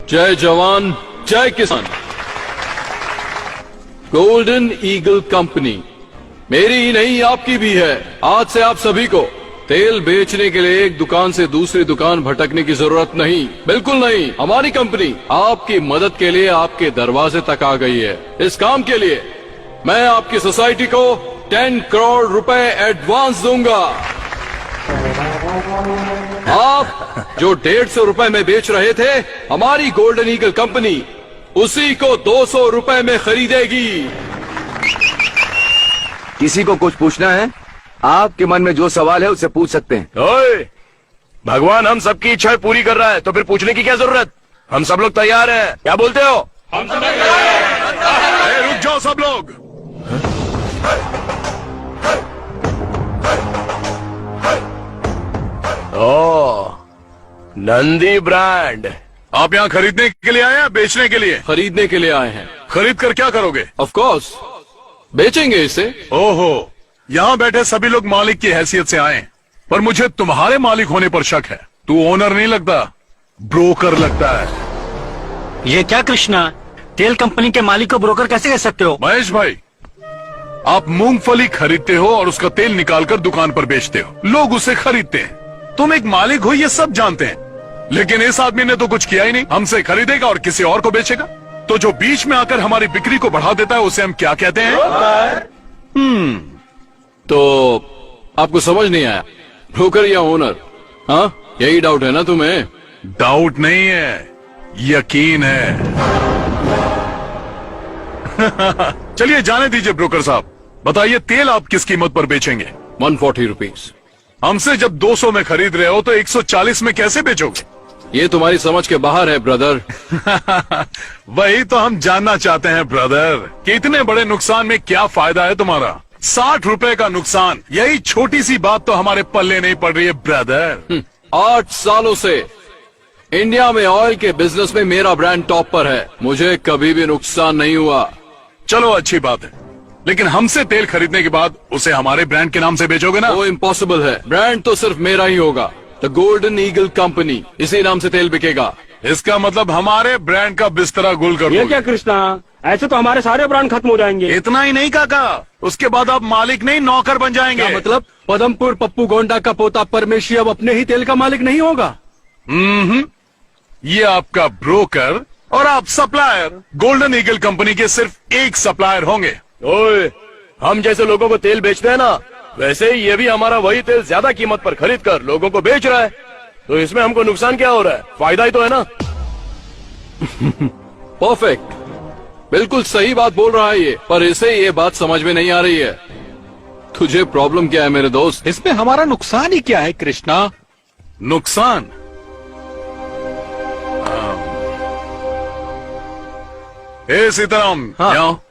जय जवान जय किसान। गोल्डन ईगल कंपनी मेरी ही नहीं आपकी भी है। आज से आप सभी को तेल बेचने के लिए एक दुकान से दूसरी दुकान भटकने की जरूरत नहीं, बिल्कुल नहीं। हमारी कंपनी आपकी मदद के लिए आपके दरवाजे तक आ गई है। इस काम के लिए मैं आपकी सोसाइटी को 10 करोड़ रुपए एडवांस दूंगा। आप जो 150 रुपए में बेच रहे थे, हमारी गोल्डन ईगल कंपनी उसी को 200 रुपए में खरीदेगी। किसी को कुछ पूछना है? आपके मन में जो सवाल है उससे पूछ सकते हैं। ओए, भगवान हम सबकी इच्छाएं पूरी कर रहा है तो फिर पूछने की क्या जरूरत? हम सब लोग तैयार हैं। क्या बोलते हो? हम सब तैयार हैं। रुक जाओ सब लोग। ओ, नंदी ब्रांड। आप यहाँ खरीदने के लिए आए हैं, बेचने के लिए? खरीदने के लिए आए हैं। खरीद कर क्या करोगे? ऑफ कोर्स बेचेंगे इसे। ओहो, यहाँ बैठे सभी लोग मालिक की हैसियत से आए, पर मुझे तुम्हारे मालिक होने पर शक है। तू ओनर नहीं लगता, ब्रोकर लगता है। ये क्या कृष्णा, तेल कंपनी के मालिक को ब्रोकर कैसे कह सकते हो? महेश भाई, आप मूंगफली खरीदते हो और उसका तेल निकालकर दुकान पर बेचते हो। लोग उसे खरीदते हैं। तुम एक मालिक हो ये सब जानते हैं, लेकिन इस आदमी ने तो कुछ किया ही नहीं। हमसे खरीदेगा और किसी और को बेचेगा। तो जो बीच में आकर हमारी बिक्री को बढ़ा देता है उसे हम क्या कहते हैं? तो आपको समझ नहीं आया, ब्रोकर या ओनर? हाँ, यही डाउट है ना तुम्हें? डाउट नहीं है, यकीन है। चलिए जाने दीजिए ब्रोकर साहब, बताइए तेल आप किस कीमत पर बेचेंगे? 140 रुपीज। हमसे जब 200 में खरीद रहे हो तो 140 में कैसे बेचोगे? ये तुम्हारी समझ के बाहर है ब्रदर। वही तो हम जानना चाहते हैं ब्रदर, कि इतने बड़े नुकसान में क्या फायदा है तुम्हारा? 60 रुपए का नुकसान, यही छोटी सी बात तो हमारे पल्ले नहीं पड़ रही है ब्रदर। 8 सालों से इंडिया में ऑयल के बिजनेस में मेरा ब्रांड टॉप पर है। मुझे कभी भी नुकसान नहीं हुआ। चलो अच्छी बात है, लेकिन हमसे तेल खरीदने के बाद उसे हमारे ब्रांड के नाम से बेचोगे ना? वो इम्पॉसिबल है। ब्रांड तो सिर्फ मेरा ही होगा, द गोल्डन ईगल कंपनी। इसी नाम से तेल बिकेगा। इसका मतलब हमारे ब्रांड का बिस्तरा गुल कर ये दोगे। क्या कृष्णा, ऐसे तो हमारे सारे ब्रांड खत्म हो जाएंगे। इतना ही नहीं काका, उसके बाद आप मालिक नहीं नौकर बन जाएंगे। क्या मतलब? पदमपुर पप्पू गोंडा का पोता परमेशी अब अपने ही तेल का मालिक नहीं होगा? ये आपका ब्रोकर और आप सप्लायर। गोल्डन ईगल कंपनी के सिर्फ एक सप्लायर होंगे। ओए, हम जैसे लोगों को तेल बेचते हैं ना, वैसे ही ये भी हमारा वही तेल ज्यादा कीमत पर खरीद कर लोगों को बेच रहा है। तो इसमें हमको नुकसान क्या हो रहा है? फायदा ही तो है ना। परफेक्ट, बिल्कुल सही बात बोल रहा है ये, पर इसे ये बात समझ में नहीं आ रही है। तुझे प्रॉब्लम क्या है मेरे दोस्त? इसमें हमारा नुकसान ही क्या है कृष्णा? नुकसान? ए सीताराम, हाँ। यहाँ।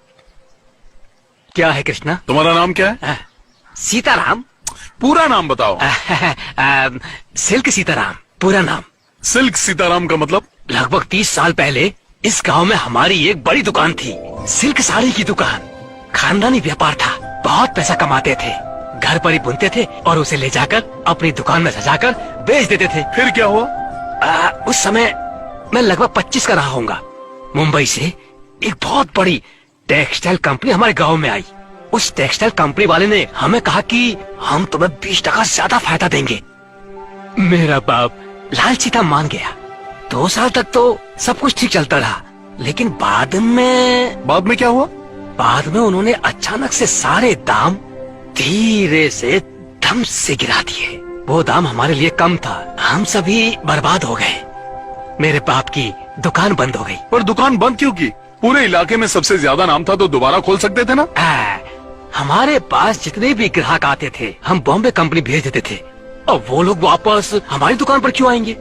क्या है कृष्णा? तुम्हारा नाम क्या है? सीताराम। पूरा नाम बताओ। सिल्क सीताराम पूरा नाम। सिल्क सीताराम का मतलब? लगभग 30 साल पहले इस गांव में हमारी एक बड़ी दुकान थी, सिल्क साड़ी की दुकान। खानदानी व्यापार था, बहुत पैसा कमाते थे। घर पर ही बुनते थे और उसे ले जाकर अपनी दुकान में सजाकर बेच देते थे। फिर क्या हुआ? उस समय मैं लगभग 25 का रहा होऊंगा। मुंबई से एक बहुत बड़ी टेक्सटाइल कंपनी हमारे गांव में आई। उस टेक्सटाइल कंपनी वाले ने हमें कहा कि हम तुम्हें 20% ज्यादा फायदा देंगे। मेरा बाप लालची था, मान गया। 2 साल तक तो सब कुछ ठीक चलता रहा, लेकिन बाद में क्या हुआ? बाद में उन्होंने अचानक से सारे दाम धीरे से धम से गिरा दिए। वो दाम हमारे लिए कम था, हम सभी बर्बाद हो गए। मेरे बाप की दुकान बंद हो गई। पर दुकान बंद क्यों की? पूरे इलाके में सबसे ज्यादा नाम था तो दोबारा खोल सकते थे ना? हमारे पास जितने भी ग्राहक आते थे हम बॉम्बे कंपनी भेज देते थे, और वो लोग वापस हमारी दुकान पर क्यों आएंगे?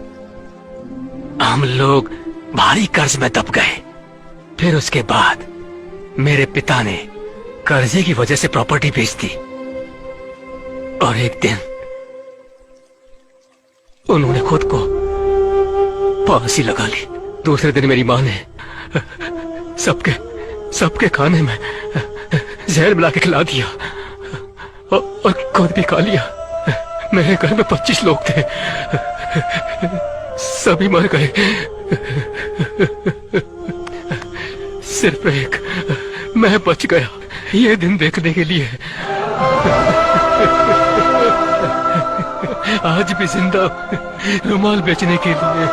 हम लोग भारी कर्ज में दब गए। फिर उसके बाद मेरे पिता ने कर्जे की वजह से प्रॉपर्टी बेच दी, और एक दिन उन्होंने खुद को फांसी लगा ली। दूसरे दिन मेरी माँ ने सबके खाने में जहर मिला के खिला दिया और खुद भी खा लिया। मेरे घर में 25 लोग थे, सभी मर गए। सिर्फ एक मैं बच गया ये दिन देखने के लिए। आज भी जिंदा रुमाल बेचने के लिए।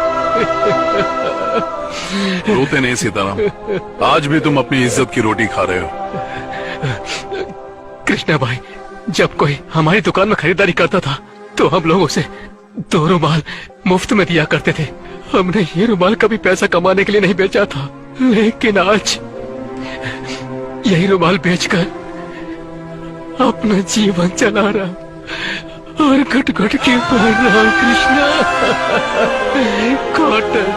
रोते नहीं सीताराम, आज भी तुम अपनी इज्जत की रोटी खा रहे हो। कृष्णा भाई, जब कोई हमारी दुकान में खरीदारी करता था तो हम लोग उसे 2 रुमाल मुफ्त में दिया करते थे। हमने ये रुमाल कभी पैसा कमाने के लिए नहीं बेचा था, लेकिन आज यही रुमाल बेचकर अपना जीवन चला रहा और घट घट के पढ़ रहा हूं। कृष्णा, कॉटन,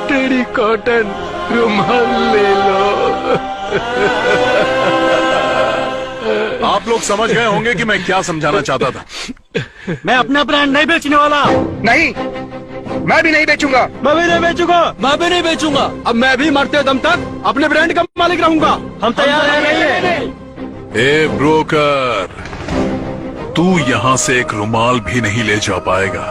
टेरी कॉटन रुमाल ले लो। आप लोग समझ गए होंगे कि मैं क्या समझाना चाहता था। मैं अपना ब्रांड नहीं बेचने वाला। नहीं, मैं भी नहीं बेचूंगा। मैं भी नहीं बेचूंगा। मैं भी नहीं बेचूंगा। अब मैं भी मरते दम तक अपने ब्रांड का मालिक रहूंगा। हम तैयार हैं। ए ब्रोकर, तू यहाँ से एक रुमाल भी नहीं ले जा पाएगा।